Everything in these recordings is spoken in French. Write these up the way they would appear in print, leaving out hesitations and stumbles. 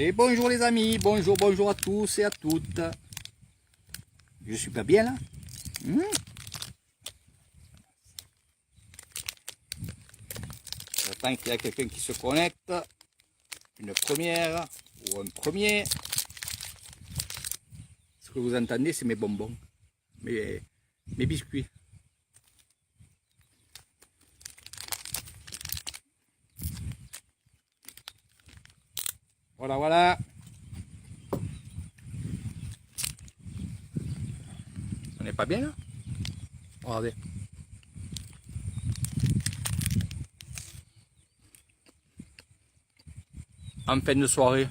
Et bonjour les amis, bonjour à tous et à toutes. Je suis pas bien là. J'attends qu'il y a quelqu'un qui se connecte. Une première ou un premier. Ce que vous entendez, c'est mes bonbons, mes biscuits. Voilà, voilà. On n'est pas bien là? Regardez. En fin de soirée.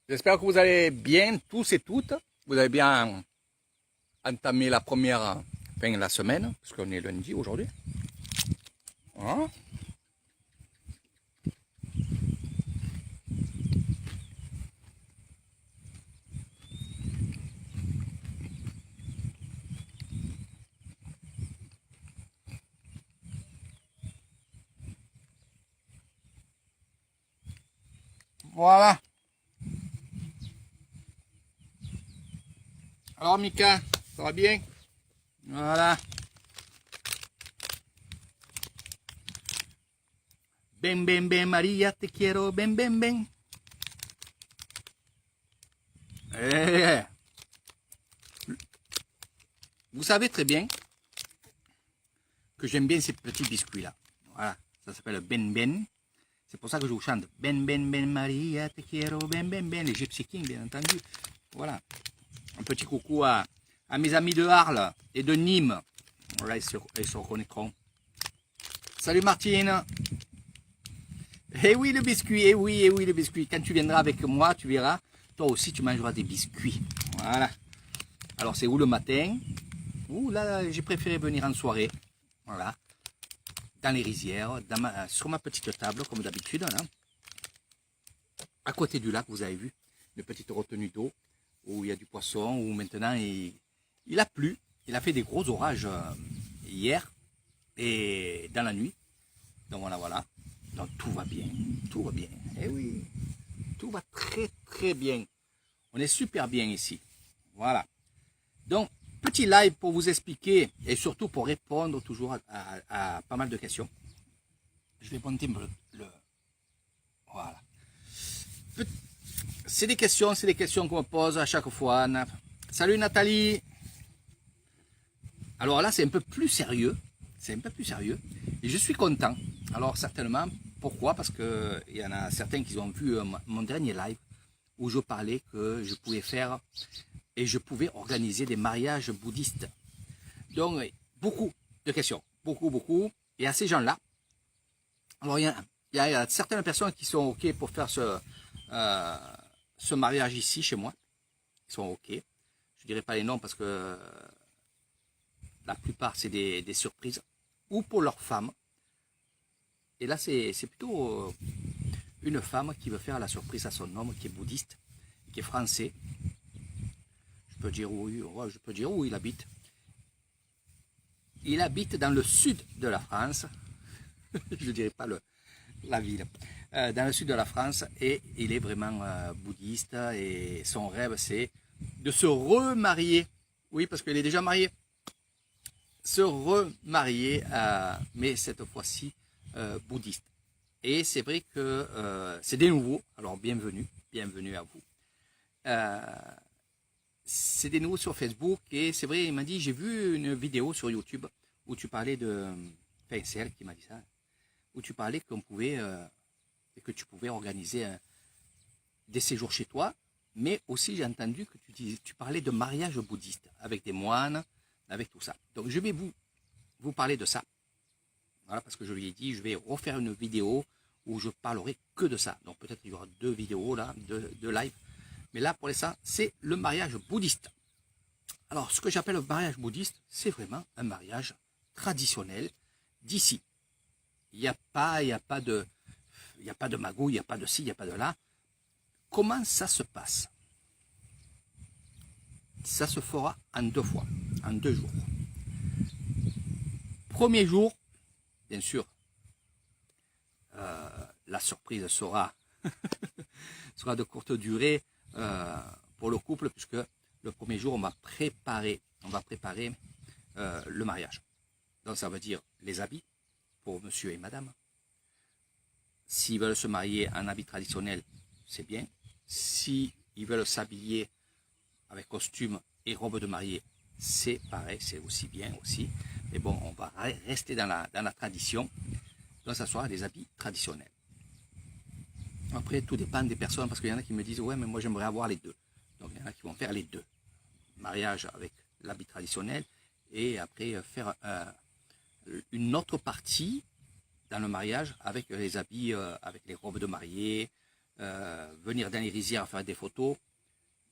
J'espère que vous allez bien tous et toutes. Vous avez bien entamé la première fin de la semaine, parce qu'on est lundi aujourd'hui. Hein? Voilà. Alors Mika, ça va bien? Voilà. Ben, ben, ben, Maria, te quiero, ben, ben, ben. Eh. Vous savez très bien que j'aime bien ces petits biscuits-là. Voilà, ça s'appelle Ben Ben. C'est pour ça que je vous chante Ben Ben Ben Maria, te quiero, Ben Ben Ben. Les Gypsy Kings, bien entendu. Voilà. Un petit coucou à mes amis de Arles et de Nîmes. Voilà, ils se reconnaîtront. Salut Martine. Eh oui le biscuit, eh oui le biscuit. Quand tu viendras avec moi, tu verras, toi aussi tu mangeras des biscuits. Voilà. Alors c'est où le matin? Ouh là, j'ai préféré venir en soirée. Voilà. Dans les rizières, sur ma petite table, comme d'habitude. À côté du lac, vous avez vu, une petite retenue d'eau où il y a du poisson, où maintenant il a plu. Il a fait des gros orages hier et dans la nuit. Donc voilà. Donc tout va bien, tout va bien. Eh oui, tout va très bien. On est super bien ici. Voilà. Donc, petit live pour vous expliquer et surtout pour répondre toujours à pas mal de questions. Je vais monter le... Voilà. C'est des questions qu'on me pose à chaque fois. Salut Nathalie. Alors là, c'est un peu plus sérieux. Et je suis content. Alors certainement, pourquoi? Parce que il y en a certains qui ont vu mon dernier live où je parlais que je pouvais faire et je pouvais organiser des mariages bouddhistes. Donc, beaucoup de questions. Beaucoup. Et à ces gens-là, alors il y a certaines personnes qui sont OK pour faire ce mariage ici, chez moi. Ils sont OK. Je ne dirai pas les noms parce que la plupart, c'est des surprises. Ou pour leurs femmes. Et là, c'est plutôt une femme qui veut faire la surprise à son homme, qui est bouddhiste, qui est français. Je peux dire où il habite. Il habite dans le sud de la France. Je ne dirai pas la ville. Dans le sud de la France. Et il est vraiment bouddhiste. Et son rêve, c'est de se remarier. Oui, parce qu'il est déjà marié. Se remarier, mais cette fois-ci bouddhiste. Et c'est vrai que c'est des nouveaux. Alors bienvenue à vous. C'est des nouveaux sur Facebook et c'est vrai, il m'a dit, j'ai vu une vidéo sur YouTube où tu parlais de, enfin c'est elle qui m'a dit ça, où tu parlais qu'on pouvait, que tu pouvais organiser des séjours chez toi, mais aussi j'ai entendu que tu parlais de mariage bouddhiste avec des moines, avec tout ça. Donc je vais vous parler de ça. Voilà, parce que je lui ai dit, je vais refaire une vidéo où je parlerai que de ça. Donc peut-être il y aura 2 vidéos là, 2 live. Mais là, pour l'instant, c'est le mariage bouddhiste. Alors, ce que j'appelle le mariage bouddhiste, c'est vraiment un mariage traditionnel d'ici. Il n'y a pas de magouille, il n'y a pas de ci, il n'y a pas de là. comment ça se passe? Ça se fera en 2 fois, en 2 jours. Premier jour, bien sûr, la surprise sera, sera de courte durée pour le couple, puisque le premier jour, on va préparer le mariage. Donc ça veut dire les habits pour monsieur et madame. S'ils veulent se marier en habit traditionnel, c'est bien. S'ils veulent s'habiller avec costume et robe de mariée, c'est pareil, c'est aussi bien aussi. Mais bon, on va rester dans la tradition. Donc ça sera des habits traditionnels. Après, tout dépend des personnes, parce qu'il y en a qui me disent, ouais, mais moi j'aimerais avoir les deux. Donc il y en a qui vont faire les deux. Mariage avec l'habit traditionnel et après faire une autre partie dans le mariage avec les habits, avec les robes de mariée, venir dans les rizières faire des photos.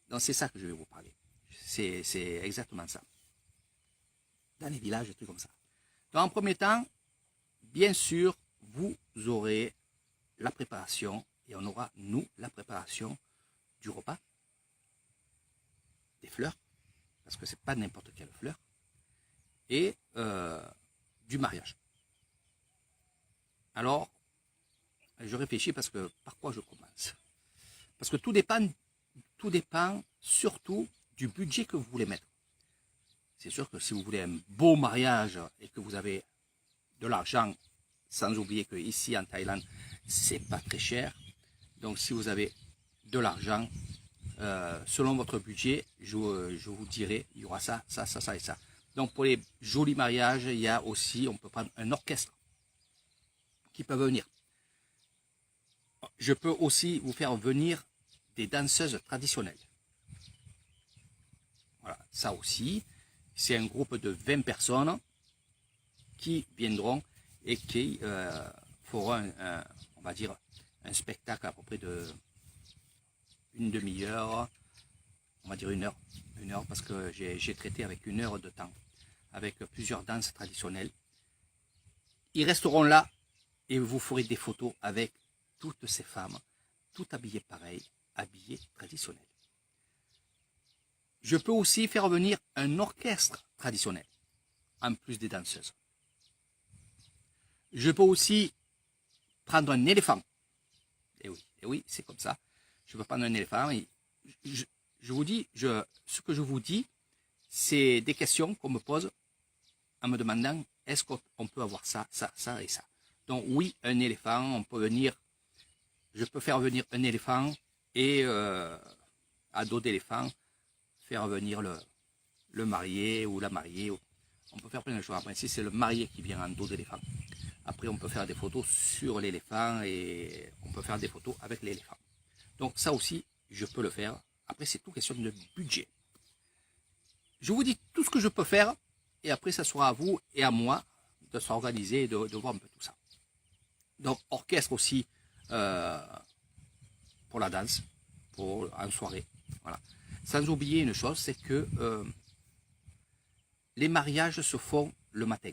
Donc c'est ça que je vais vous parler. C'est exactement ça. Dans les villages, des trucs comme ça. Donc en premier temps, bien sûr, vous aurez la préparation, et on aura, nous, la préparation du repas, des fleurs, parce que c'est pas n'importe quelle fleur, et du mariage. Alors, je réfléchis parce que par quoi je commence? Parce que tout dépend surtout du budget que vous voulez mettre. C'est sûr que si vous voulez un beau mariage et que vous avez de l'argent, sans oublier que ici en Thaïlande, c'est pas très cher. Donc si vous avez de l'argent, selon votre budget, je vous dirai, il y aura ça, ça, ça, ça et ça. Donc pour les jolis mariages, il y a aussi, on peut prendre un orchestre qui peut venir. Je peux aussi vous faire venir des danseuses traditionnelles. Voilà, ça aussi, c'est un groupe de 20 personnes qui viendront et qui feront, on va dire, un spectacle à peu près de une demi-heure, on va dire une heure parce que j'ai traité avec 1 heure de temps, avec plusieurs danses traditionnelles. Ils resteront là et vous ferez des photos avec toutes ces femmes, toutes habillées pareil, habillées traditionnelles. Je peux aussi faire venir un orchestre traditionnel, en plus des danseuses. Je peux aussi prendre un éléphant. Et oui, c'est comme ça. Je peux prendre un éléphant. Et je vous dis, ce que je vous dis, c'est des questions qu'on me pose en me demandant, est-ce qu'on peut avoir ça, ça, ça et ça. Donc oui, un éléphant, on peut venir, je peux faire venir un éléphant et à dos d'éléphant, faire venir le marié ou la mariée. On peut faire plein de choses. Après, si c'est le marié qui vient en dos d'éléphant, après on peut faire des photos sur l'éléphant et on peut faire des photos avec l'éléphant. Donc ça aussi, je peux le faire. Après, c'est tout question de budget. Je vous dis tout ce que je peux faire et après, ça sera à vous et à moi de s'organiser et de voir un peu tout ça. Donc, orchestre aussi pour la danse, en soirée. Voilà. Sans oublier une chose, c'est que les mariages se font le matin,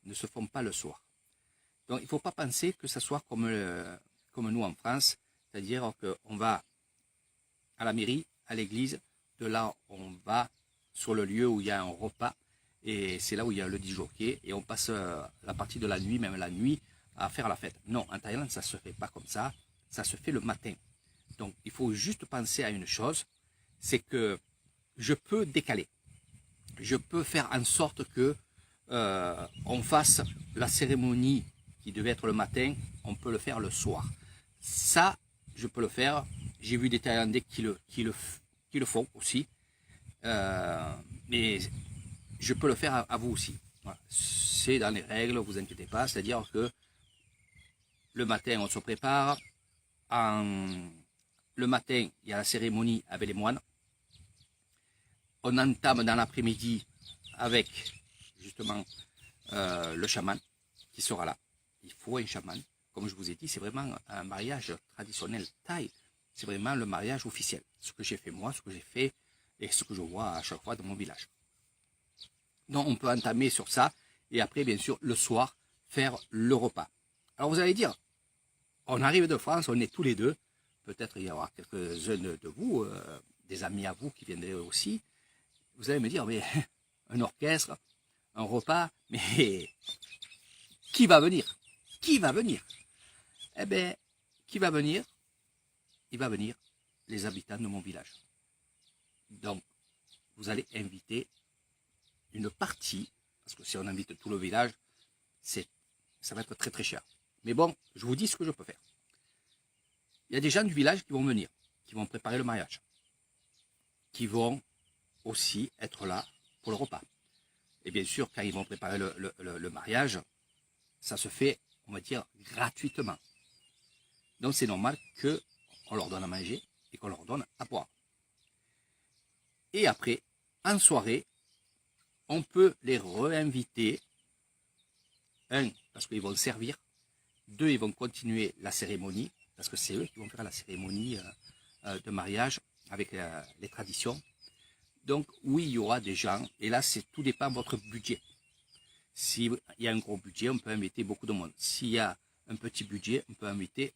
ne se font pas le soir. Donc il ne faut pas penser que ce soit comme nous en France, c'est-à-dire qu'on va à la mairie, à l'église, de là on va sur le lieu où il y a un repas, et c'est là où il y a le disjockey, et on passe la partie de la nuit, même la nuit, à faire la fête. Non, en Thaïlande, ça ne se fait pas comme ça se fait le matin. Donc il faut juste penser à une chose, c'est que je peux décaler. Je peux faire en sorte que on fasse la cérémonie qui devait être le matin, on peut le faire le soir. Ça, je peux le faire. J'ai vu des Thaïlandais qui le font aussi. Mais je peux le faire à vous aussi. Voilà. C'est dans les règles, vous inquiétez pas. C'est-à-dire que le matin, on se prépare. Le matin, il y a la cérémonie avec les moines. On entame dans l'après-midi avec justement le chaman qui sera là. Il faut un chaman. Comme je vous ai dit, c'est vraiment un mariage traditionnel thaï. C'est vraiment le mariage officiel. Ce que j'ai fait moi, ce que j'ai fait et ce que je vois à chaque fois dans mon village. Donc on peut entamer sur ça et après bien sûr le soir faire le repas. Alors vous allez dire, on arrive de France, on est tous les deux. peut-être il y aura quelques-uns de vous, des amis à vous qui viendraient aussi, vous allez me dire, mais un orchestre, un repas, mais qui va venir? Qui va venir? Eh bien, qui va venir? Il va venir les habitants de mon village. Donc, vous allez inviter une partie, parce que si on invite tout le village, ça va être très très cher. Mais bon, je vous dis ce que je peux faire. Il y a des gens du village qui vont venir, qui vont préparer le mariage, qui vont aussi être là pour le repas. Et bien sûr, quand ils vont préparer le mariage, ça se fait, on va dire, gratuitement. Donc c'est normal qu'on leur donne à manger et qu'on leur donne à boire. Et après, en soirée, on peut les réinviter. Un, parce qu'ils vont servir. Deux, ils vont continuer la cérémonie, parce que c'est eux qui vont faire la cérémonie de mariage avec les traditions. Donc oui, il y aura des gens, et là, tout dépend de votre budget. S'il y a un gros budget, on peut inviter beaucoup de monde. S'il y a un petit budget, on peut inviter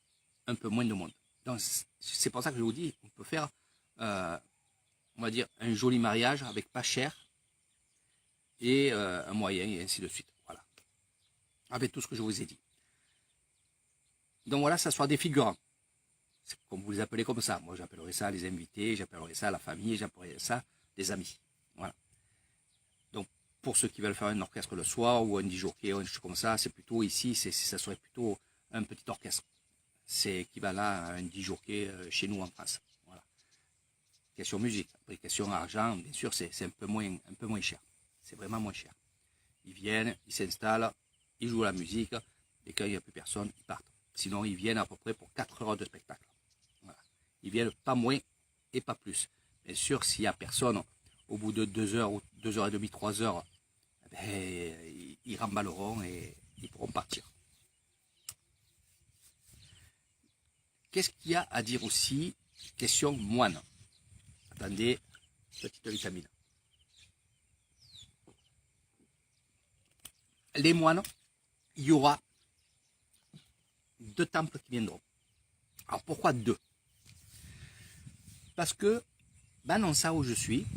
un peu moins de monde. Donc c'est pour ça que je vous dis, on peut faire, on va dire, un joli mariage avec pas cher, et un moyen, et ainsi de suite. Voilà. Avec tout ce que je vous ai dit. Donc voilà, ça soit des figurants. C'est comme vous les appelez comme ça. Moi, j'appellerais ça les invités, j'appellerais ça la famille, j'appellerais ça des amis. Voilà. Donc, pour ceux qui veulent faire un orchestre le soir ou un disjockey ou un chose comme ça, c'est plutôt ici, ça serait plutôt un petit orchestre. C'est équivalent à un disjockey chez nous en France. Voilà. Question musique. Après, question argent, bien sûr, c'est un peu moins cher. C'est vraiment moins cher. Ils viennent, ils s'installent, ils jouent la musique, et quand il n'y a plus personne, ils partent. Sinon, ils viennent à peu près pour 4 heures de spectacle. Voilà. Ils viennent pas moins et pas plus. Bien sûr, s'il n'y a personne, au bout de 2 heures ou 2 heures et demie, 3 heures, ils remballeront et ils pourront partir. Qu'est-ce qu'il y a à dire aussi? Question moine. Attendez, petite vitamine. Les moines, il y aura 2 temples qui viendront. Alors pourquoi 2? Parce que Banonsa où je suis,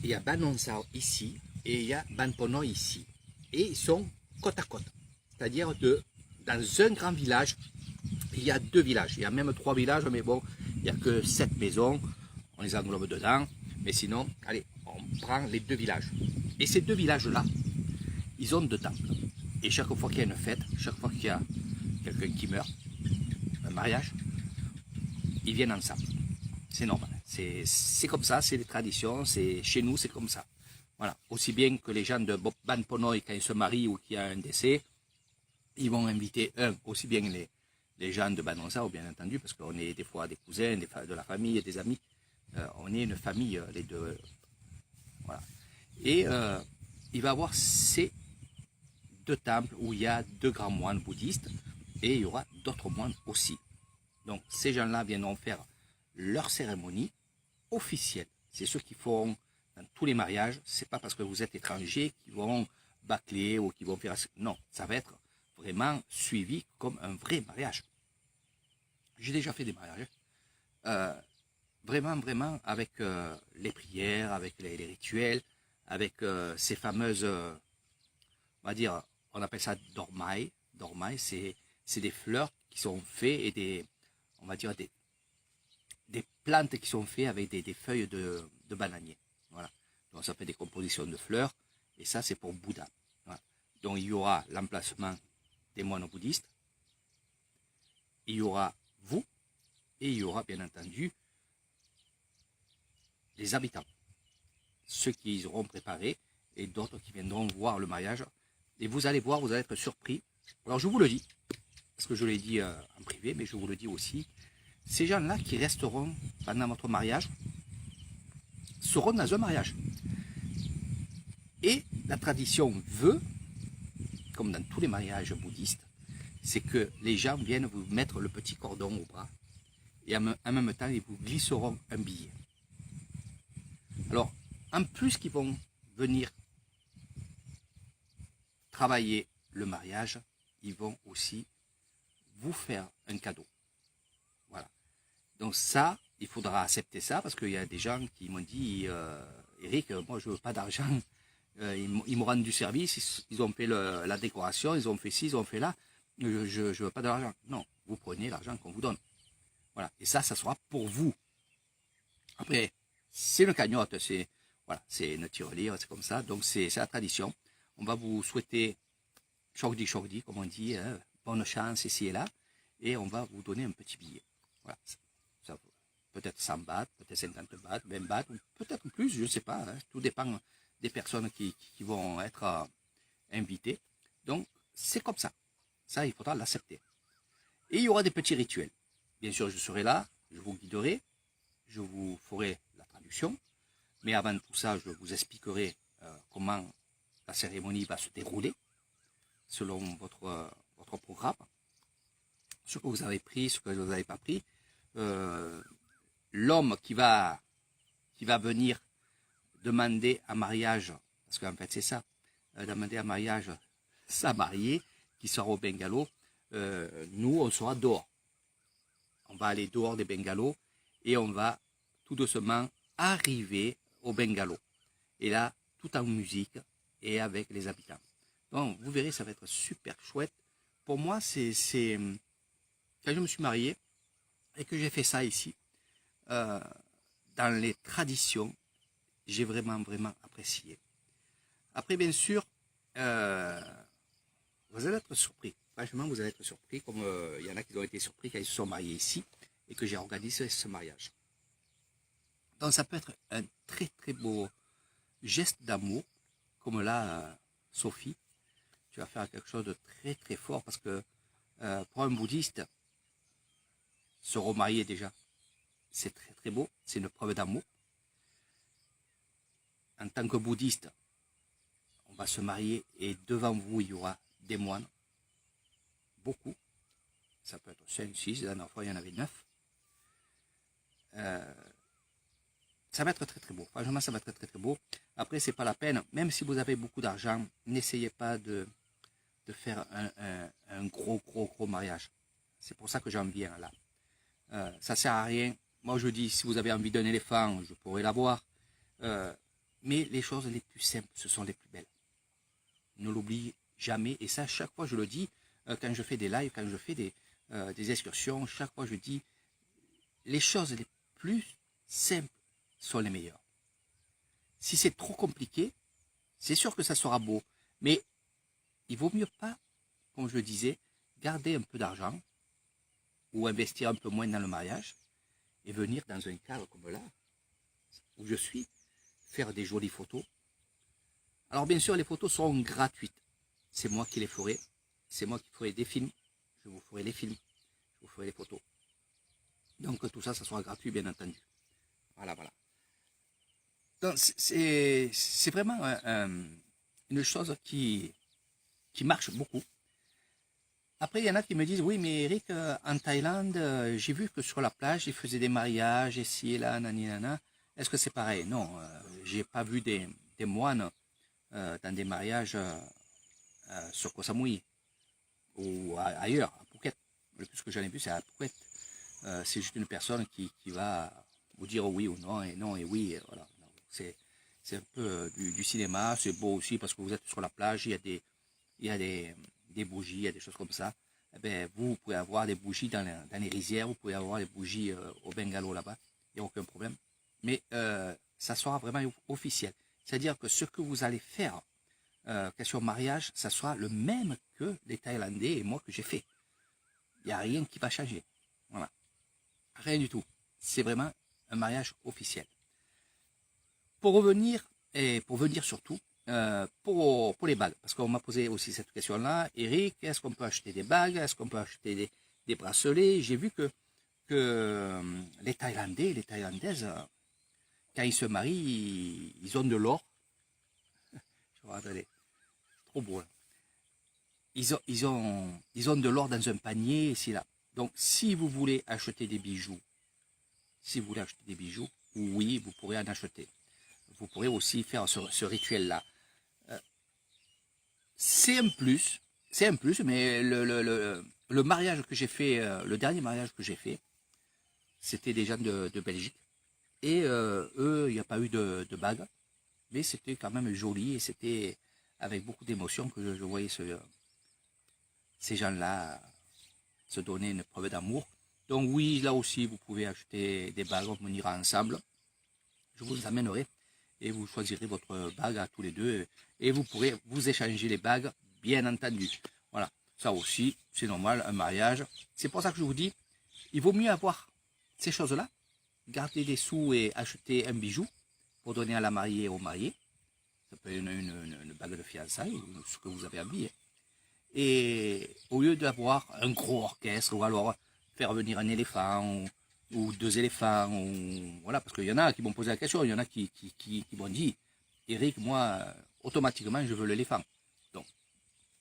il y a Banonsa ici et il y a Banpono ici. Et ils sont côte à côte. C'est-à-dire dans un grand village, il y a 2 villages. Il y a même 3 villages, mais bon, il n'y a que 7 maisons. On les englobe dedans. Mais sinon, allez, on prend les 2 villages. Et ces 2 villages-là, ils ont 2 temples. Et chaque fois qu'il y a une fête, chaque fois qu'il y a quelqu'un qui meurt, un mariage, ils viennent ensemble. C'est normal. C'est comme ça, c'est les traditions, chez nous, c'est comme ça. Voilà. Aussi bien que les gens de Banponoy, quand ils se marient ou qu'il y a un décès, ils vont inviter aussi bien les gens de Banonsa, bien entendu, parce qu'on est des fois des cousins, de la famille, des amis. On est une famille, les deux. Voilà. Et il va y avoir ces 2 temples où il y a 2 grands moines bouddhistes et il y aura d'autres moines aussi. Donc ces gens-là viendront faire leur cérémonie officielle. C'est ceux qui font dans tous les mariages. C'est pas parce que vous êtes étranger qu'ils vont bâcler ou qu'ils vont faire. Non, ça va être vraiment suivi comme un vrai mariage. J'ai déjà fait des mariages. Vraiment avec les prières, avec les rituels, avec ces fameuses, on va dire, on appelle ça dormailles. Dormailles, c'est des fleurs qui sont faites et on va dire des plantes qui sont faites avec des feuilles de bananier. Voilà. Donc ça fait des compositions de fleurs et ça c'est pour Bouddha. Voilà. Donc il y aura l'emplacement des moines bouddhistes, il y aura vous et il y aura bien entendu les habitants, ceux qui auront préparé et d'autres qui viendront voir le mariage. Et vous allez voir, vous allez être surpris. Alors je vous le dis, parce que je l'ai dit en privé, mais je vous le dis aussi, ces gens-là qui resteront pendant votre mariage seront dans un mariage. Et la tradition veut, comme dans tous les mariages bouddhistes, c'est que les gens viennent vous mettre le petit cordon au bras et en même temps, ils vous glisseront un billet. Alors, en plus qu'ils vont venir travailler le mariage, ils vont aussi vous faire un cadeau. Voilà. Donc ça, il faudra accepter ça parce qu'il y a des gens qui m'ont dit, Eric, moi je veux pas d'argent. Ils me rendent du service, ils ont fait la décoration, ils ont fait ci, ils ont fait là. Je veux pas de l'argent. Non, vous prenez l'argent qu'on vous donne. Voilà. Et ça sera pour vous. Après, c'est une cagnotte, c'est voilà, c'est une tirelire, c'est comme ça. Donc c'est la tradition. On va vous souhaiter chordi, comme on dit, hein, bonne chance ici et là, et on va vous donner un petit billet. Voilà. Ça, peut-être 100 bahts, peut-être 50 bahts, 20 bahts, ou peut-être plus, je ne sais pas. Hein. Tout dépend des personnes qui vont être invitées. Donc, c'est comme ça. Ça, il faudra l'accepter. Et il y aura des petits rituels. Bien sûr, je serai là, je vous guiderai, je vous ferai la traduction. Mais avant tout ça, je vous expliquerai comment la cérémonie va se dérouler selon votre programme. Ce que vous avez pris, ce que vous n'avez pas pris. L'homme qui va venir demander en mariage, parce qu'en fait c'est ça, demander en mariage sa mariée qui sera au bungalow, nous on sera dehors. On va aller dehors des bungalows et on va tout doucement arriver au bungalow. Et là, tout en musique et avec les habitants. Donc vous verrez, ça va être super chouette. Pour moi, c'est quand je me suis marié et que j'ai fait ça ici, dans les traditions, j'ai vraiment apprécié. Après, bien sûr, vous allez être surpris. Franchement, vous allez être surpris, comme il y en a qui ont été surpris quand ils se sont mariés ici et que j'ai organisé ce mariage. Donc, ça peut être un très beau geste d'amour, comme là, Sophie, tu vas faire quelque chose de très fort parce que pour un bouddhiste, se remarier déjà, c'est très beau, c'est une preuve d'amour. En tant que bouddhiste, on va se marier et devant vous, il y aura des moines, beaucoup. Ça peut être 5, 6, la dernière fois, il y en avait 9. Ça va être très beau. Franchement, ça va être très beau. Après, c'est pas la peine. Même si vous avez beaucoup d'argent, n'essayez pas de faire un gros mariage. C'est pour ça que j'en viens là. Ça sert à rien. Moi, je dis, si vous avez envie d'un éléphant, je pourrais l'avoir. Mais les choses les plus simples, ce sont les plus belles. Ne l'oublie jamais. Et ça, chaque fois, je le dis, quand je fais des lives, quand je fais des excursions, chaque fois, je dis, les choses les plus simples sont les meilleures. Si c'est trop compliqué, c'est sûr que ça sera beau. Mais il vaut mieux pas, comme je le disais, garder un peu d'argent ou investir un peu moins dans le mariage et venir dans un cadre comme là, où je suis, faire des jolies photos. Alors bien sûr, les photos seront gratuites. C'est moi qui les ferai. C'est moi qui ferai des films. Je vous ferai les films. Je vous ferai les photos. Donc tout ça, ça sera gratuit, bien entendu. Voilà. Donc c'est vraiment une chose qui marche beaucoup. Après, il y en a qui me disent, oui, mais Eric, en Thaïlande, j'ai vu que sur la plage, ils faisaient des mariages, ici et là, nana. Est-ce que c'est pareil? Non, j'ai pas vu des moines dans des mariages sur Koh Samui ou ailleurs, à Phuket. Le plus que j'en ai vu, c'est à Phuket. C'est juste une personne qui va vous dire oui ou non, et non et oui. Et voilà. C'est un peu du cinéma, c'est beau aussi parce que vous êtes sur la plage, il y a des bougies, il y a des choses comme ça. Eh bien, vous pouvez avoir des bougies dans les rizières, vous pouvez avoir des bougies au bungalow là-bas, il n'y a aucun problème. Mais ça sera vraiment officiel. C'est-à-dire que ce que vous allez faire, question mariage, ça sera le même que les Thaïlandais et moi que j'ai fait. Il n'y a rien qui va changer. Voilà. Rien du tout. C'est vraiment un mariage officiel. Pour revenir, et pour venir surtout, pour les bagues, parce qu'on m'a posé aussi cette question-là, Eric, est-ce qu'on peut acheter des bagues, est-ce qu'on peut acheter des bracelets? J'ai vu que les Thaïlandais, les Thaïlandaises, quand ils se marient, ils ont de l'or. Attendez, trop beau là. Ils ont de l'or dans un panier ici là. Donc si vous voulez acheter des bijoux, oui, vous pourrez en acheter. Vous pourrez aussi faire ce rituel-là. C'est un plus, mais le mariage que j'ai fait, le dernier mariage que j'ai fait, c'était des gens de Belgique. Et eux, il n'y a pas eu de bague, mais c'était quand même joli et c'était avec beaucoup d'émotion que je voyais ces gens-là se donner une preuve d'amour. Donc oui, là aussi, vous pouvez acheter des bagues, on ira ensemble. Je vous amènerai et vous choisirez votre bague à tous les deux et vous pourrez vous échanger les bagues, bien entendu. Voilà, ça aussi, c'est normal, un mariage. C'est pour ça que je vous dis, il vaut mieux avoir ces choses-là, garder des sous et acheter un bijou pour donner à la mariée et au marié. Ça peut être une bague de fiançailles, ce que vous avez envie. Hein. Et au lieu d'avoir un gros orchestre ou alors faire venir un éléphant ou deux éléphants, ou, voilà, parce qu'il y en a qui m'ont posé la question, il y en a qui m'ont dit, Eric, moi, automatiquement, je veux l'éléphant. Donc,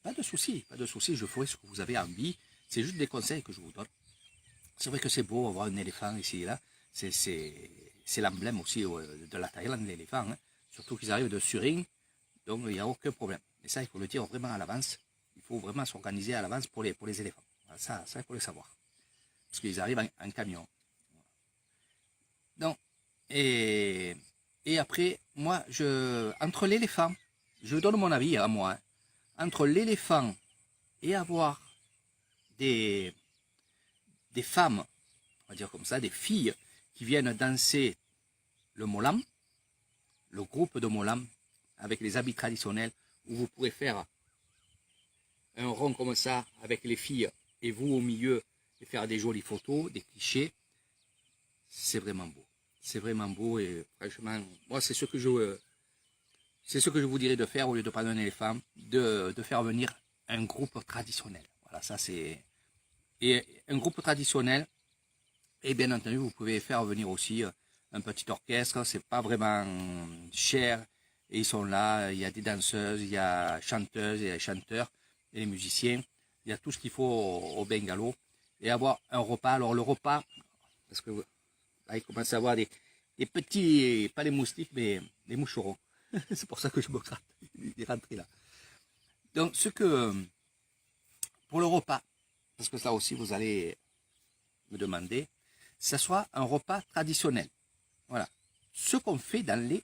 pas de souci, je ferai ce que vous avez envie, c'est juste des conseils que je vous donne. C'est vrai que c'est beau avoir un éléphant ici et là, c'est l'emblème aussi de la Thaïlande, l'éléphant, hein. Surtout qu'ils arrivent de Suring, donc il n'y a aucun problème. Et ça, il faut le dire vraiment à l'avance, il faut vraiment s'organiser à l'avance pour les éléphants. Ça, il faut le savoir, parce qu'ils arrivent en camion. Donc, et après, moi, entre l'éléphant, je donne mon avis à moi, hein, entre l'éléphant et avoir des femmes, on va dire comme ça, des filles qui viennent danser le molam, le groupe de molam, avec les habits traditionnels, où vous pourrez faire un rond comme ça, avec les filles, et vous au milieu, et faire des jolies photos, des clichés, c'est vraiment beau. C'est vraiment beau et franchement, moi c'est ce que je vous dirais de faire au lieu de prendre un éléphant, de faire venir un groupe traditionnel. Voilà, ça c'est. Et un groupe traditionnel, et bien entendu, vous pouvez faire venir aussi un petit orchestre, c'est pas vraiment cher, et ils sont là, il y a des danseuses, il y a chanteuses, il y a chanteurs, et les musiciens, il y a tout ce qu'il faut au bungalow, et avoir un repas. Alors le repas, parce que là, il commence à avoir des petits, pas les moustiques, mais les moucherons. C'est pour ça que je me gratte, il est rentré là. Donc pour le repas, parce que ça aussi vous allez me demander, ça soit un repas traditionnel. Voilà. Ce qu'on fait dans les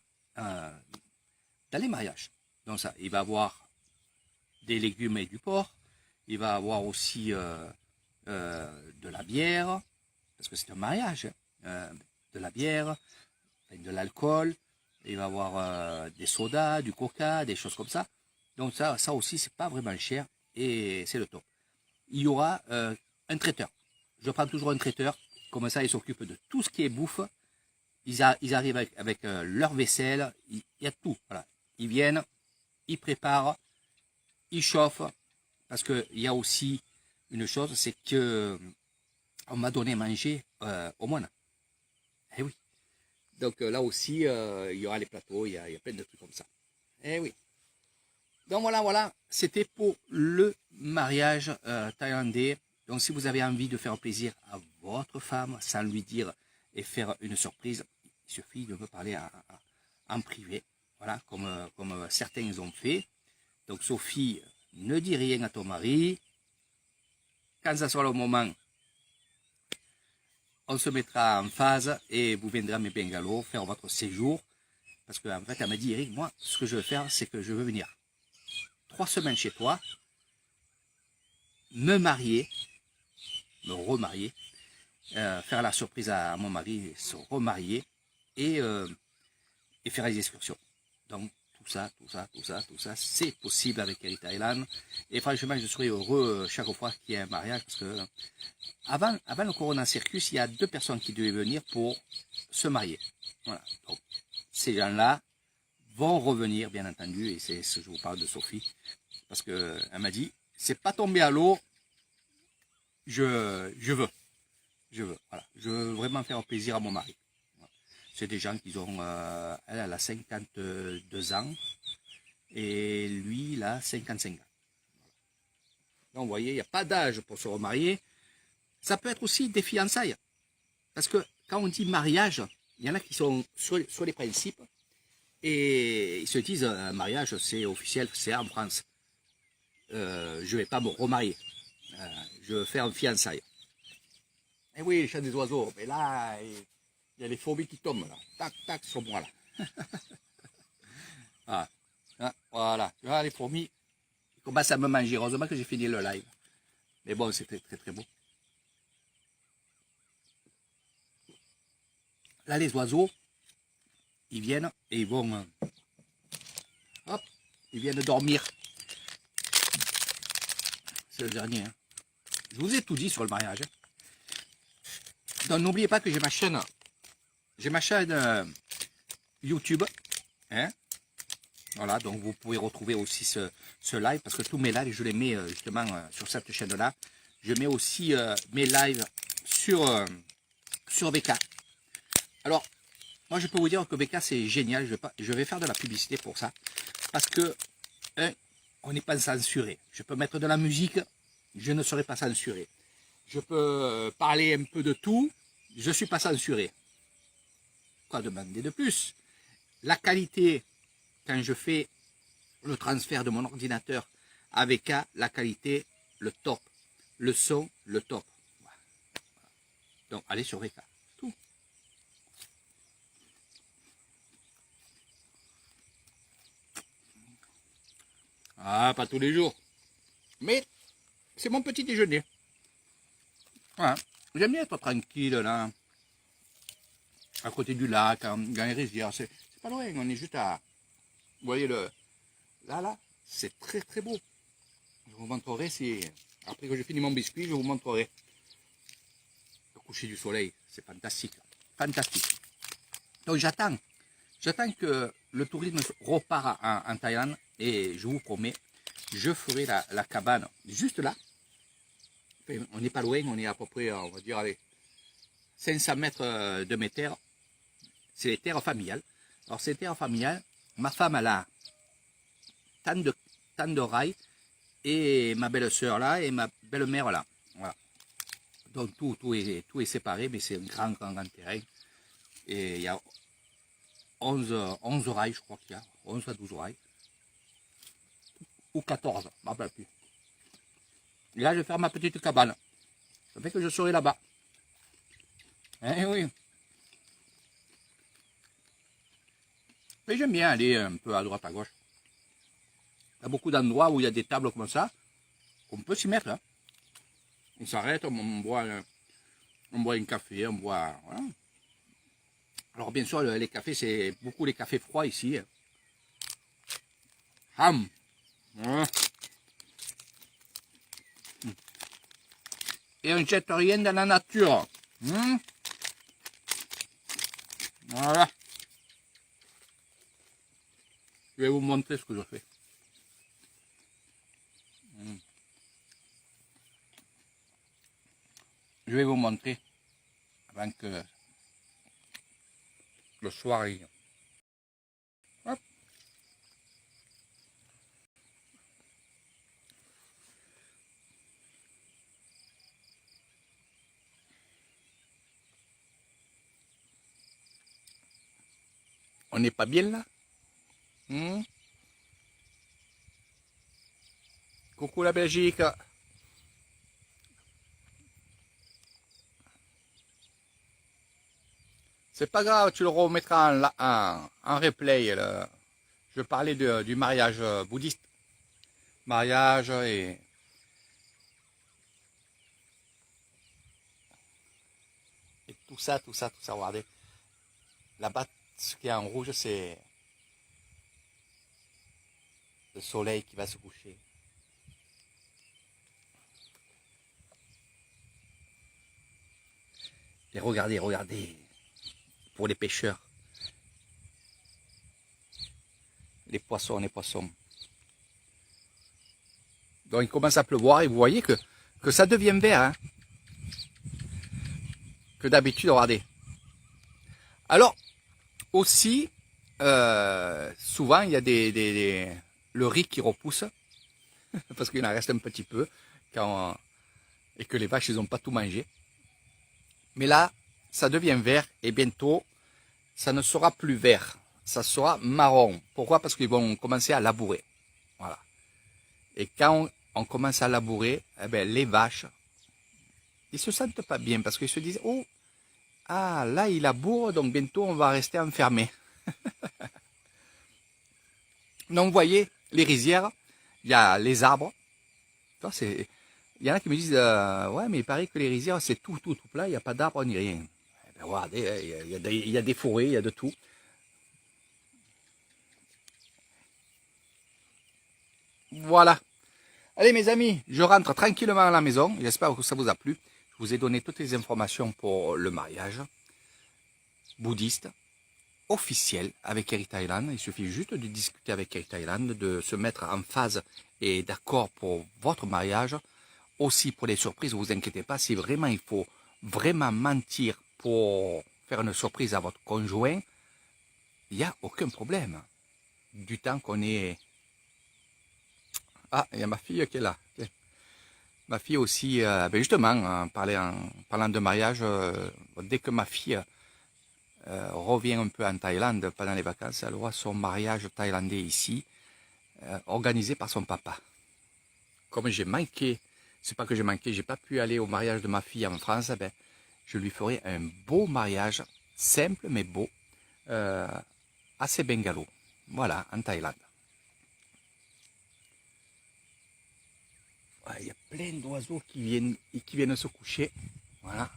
mariages. Donc ça, il va avoir des légumes et du porc, il va avoir aussi de la bière, parce que c'est un mariage, de la bière, de l'alcool, il va avoir des sodas, du coca, des choses comme ça. Donc ça aussi, c'est pas vraiment cher et c'est le top. Il y aura un traiteur. Je prends toujours un traiteur, comme ça il s'occupe de tout ce qui est bouffe. Ils arrivent avec leur vaisselle, il y a tout. Voilà. Ils viennent, ils préparent, ils chauffent, parce qu'il y a aussi une chose, c'est que on m'a donné à manger au moine. Eh oui. Donc là aussi, il y aura les plateaux, il y a plein de trucs comme ça. Eh oui. Donc voilà, c'était pour le mariage thaïlandais. Donc si vous avez envie de faire plaisir à votre femme sans lui dire et faire une surprise, il suffit de me parler en privé. Voilà, comme certains ont fait. Donc Sophie, ne dis rien à ton mari. Quand ça sera le moment, on se mettra en phase et vous viendrez à mes bungalows faire votre séjour. Parce qu'en fait, elle m'a dit, Eric, moi, ce que je veux faire, c'est que je veux venir 3 semaines chez toi, me marier, me remarier, faire la surprise à mon mari, se remarier et faire les excursions. Donc, tout ça, c'est possible avec Eric Thailand. Et franchement, je serais heureux chaque fois qu'il y ait un mariage parce que avant le Corona Circus, il y a 2 personnes qui devaient venir pour se marier. Voilà. Donc, ces gens-là vont revenir, bien entendu, et c'est ce que je vous parle de Sophie, parce qu'elle m'a dit, c'est pas tombé à l'eau, je veux, voilà, je veux vraiment faire plaisir à mon mari. Voilà. C'est des gens qui ont, elle a 52 ans, et lui, il a 55 ans. Donc, vous voyez, il n'y a pas d'âge pour se remarier. Ça peut être aussi des fiançailles, parce que quand on dit mariage, il y en a qui sont sur les principes, et ils se disent, un mariage, c'est officiel, c'est en France. Je ne vais pas me remarier. Je veux faire un fiançailles. Eh oui, les chants des oiseaux. Mais là, il y a les fourmis qui tombent là. Tac, tac, sur moi là. Ah, ah, voilà. Tu vois, les fourmis ils commencent à me manger. Heureusement que j'ai fini le live. Mais bon, c'était très très beau. Là, les oiseaux, ils viennent et ils vont... hop, ils viennent dormir. C'est le dernier. Hein. Je vous ai tout dit sur le mariage. Hein. Donc, n'oubliez pas que j'ai ma chaîne. J'ai ma chaîne YouTube. Hein. Voilà, donc vous pouvez retrouver aussi ce live, parce que tous mes lives, je les mets justement sur cette chaîne-là. Je mets aussi mes lives sur VK. Alors, moi je peux vous dire que VK c'est génial, je vais faire de la publicité pour ça, parce que, on n'est pas censuré. Je peux mettre de la musique, je ne serai pas censuré. Je peux parler un peu de tout, je ne suis pas censuré. Quoi demander de plus? La qualité... Quand je fais le transfert de mon ordinateur à VK, la qualité, le top. Le son, le top. Voilà. Donc, allez sur VK. Tout. Ah, pas tous les jours. Mais, c'est mon petit déjeuner. Voilà. J'aime bien être tranquille, là. À côté du lac, dans les rizières. C'est pas loin, on est juste à... Vous voyez là, c'est très très beau. Je vous montrerai après que j'ai fini mon biscuit, je vous montrerai le coucher du soleil. C'est fantastique, fantastique. Donc j'attends que le tourisme repart en Thaïlande et je vous promets, je ferai la cabane juste là. Enfin, on n'est pas loin, on est à peu près, on va dire, allez, 500 mètres de mes terres. C'est les terres familiales. Alors ces terres familiales, ma femme, elle a tant de rails, et ma belle-sœur là, et ma belle-mère là. Voilà. Donc tout est séparé, mais c'est un grand terrain. Et il y a 11 rails, je crois qu'il y a. 11 à 12 rails. Ou 14, je ne me rappelle plus. Et là, je vais faire ma petite cabane. Ça fait que je serai là-bas. Eh oui. Mais j'aime bien aller un peu à droite à gauche. Il y a beaucoup d'endroits où il y a des tables comme ça, qu'on peut s'y mettre. Hein. On s'arrête, on boit un café, on boit... Voilà. Alors bien sûr, les cafés, c'est beaucoup les cafés froids ici. Ham. Voilà. Et on ne jette rien dans la nature. Voilà. Je vais vous montrer ce que je fais. Je vais vous montrer avant que le soir arrive. Hop. On n'est pas bien là? Coucou la Belgique. C'est pas grave, tu le remettras en replay. Je parlais du mariage bouddhiste. Mariage et tout ça, regardez. Là-bas, ce qui est en rouge, c'est le soleil qui va se coucher. Et regardez, pour les pêcheurs. Les poissons. Donc il commence à pleuvoir et vous voyez que ça devient vert. Hein, que d'habitude, regardez. Alors, aussi, souvent il y a le riz qui repousse, parce qu'il en reste un petit peu, et que les vaches ils n'ont pas tout mangé. Mais là, ça devient vert et bientôt, ça ne sera plus vert, ça sera marron. Pourquoi? Parce qu'ils vont commencer à labourer. Voilà. Et quand on commence à labourer, eh bien, les vaches, ils se sentent pas bien parce qu'ils se disent, oh, ah, là, il a bourre, donc bientôt, on va rester enfermé. Donc, vous voyez, les rizières, il y a les arbres. Il y en a qui me disent, ouais, mais il paraît que les rizières, c'est tout plat, il n'y a pas d'arbres ni rien. Eh ben, regardez, il y a des forêts, il y a de tout. Voilà. Allez, mes amis, je rentre tranquillement à la maison. J'espère que ça vous a plu. Je vous ai donné toutes les informations pour le mariage bouddhiste officiel avec Eric Thailand. Il suffit juste de discuter avec Eric Thailand, de se mettre en phase et d'accord pour votre mariage. Aussi pour les surprises, ne vous inquiétez pas, si vraiment il faut vraiment mentir pour faire une surprise à votre conjoint, il n'y a aucun problème. Du temps qu'on est... Ah, il y a ma fille qui est là. Ma fille aussi, ben justement, en parlant de mariage, dès que ma fille revient un peu en Thaïlande pendant les vacances, elle aura son mariage thaïlandais ici, organisé par son papa. Comme j'ai manqué, c'est pas que j'ai manqué, j'ai pas pu aller au mariage de ma fille en France, ben, je lui ferai un beau mariage, simple mais beau, à ses bungalows. Voilà, en Thaïlande. Il y a plein d'oiseaux qui viennent se coucher. Voilà.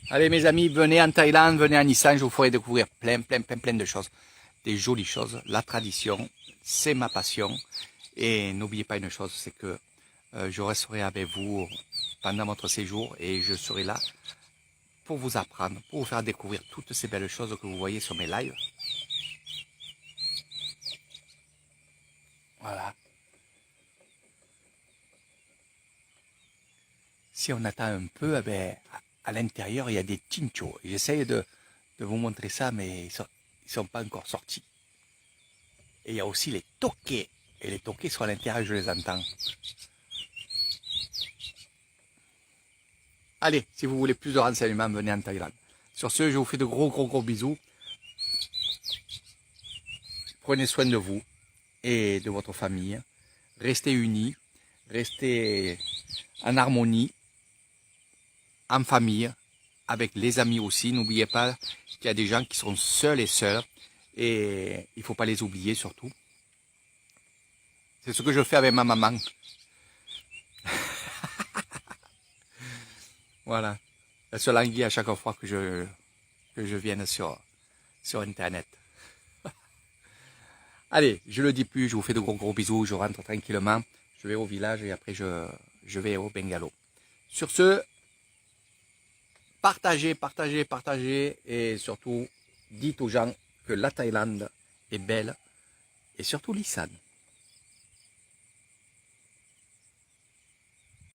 Allez mes amis, venez en Thaïlande, venez en Isan, je vous ferai découvrir plein de choses. Des jolies choses. La tradition, c'est ma passion. Et n'oubliez pas une chose, c'est que je resterai avec vous pendant votre séjour et je serai là pour vous apprendre, pour vous faire découvrir toutes ces belles choses que vous voyez sur mes lives. Voilà. Si on attend un peu, eh ben, à l'intérieur, il y a des chinchos. J'essaye de vous montrer ça, mais ils sont pas encore sortis. Et il y a aussi les toquets. Et les toquets sont à l'intérieur, je les entends. Allez, si vous voulez plus de renseignements, venez en Thaïlande. Sur ce, je vous fais de gros bisous. Prenez soin de vous et de votre famille. Restez unis, restez en harmonie, en famille, avec les amis aussi. N'oubliez pas qu'il y a des gens qui sont seuls et seuls. Et il ne faut pas les oublier surtout. C'est ce que je fais avec ma maman. Voilà. Elle se languit à chaque fois que je vienne sur Internet. Allez, je le dis plus, je vous fais de gros bisous, je rentre tranquillement. Je vais au village et après je vais au bungalow. Sur ce, partagez et surtout, dites aux gens que la Thaïlande est belle et surtout l'Isan.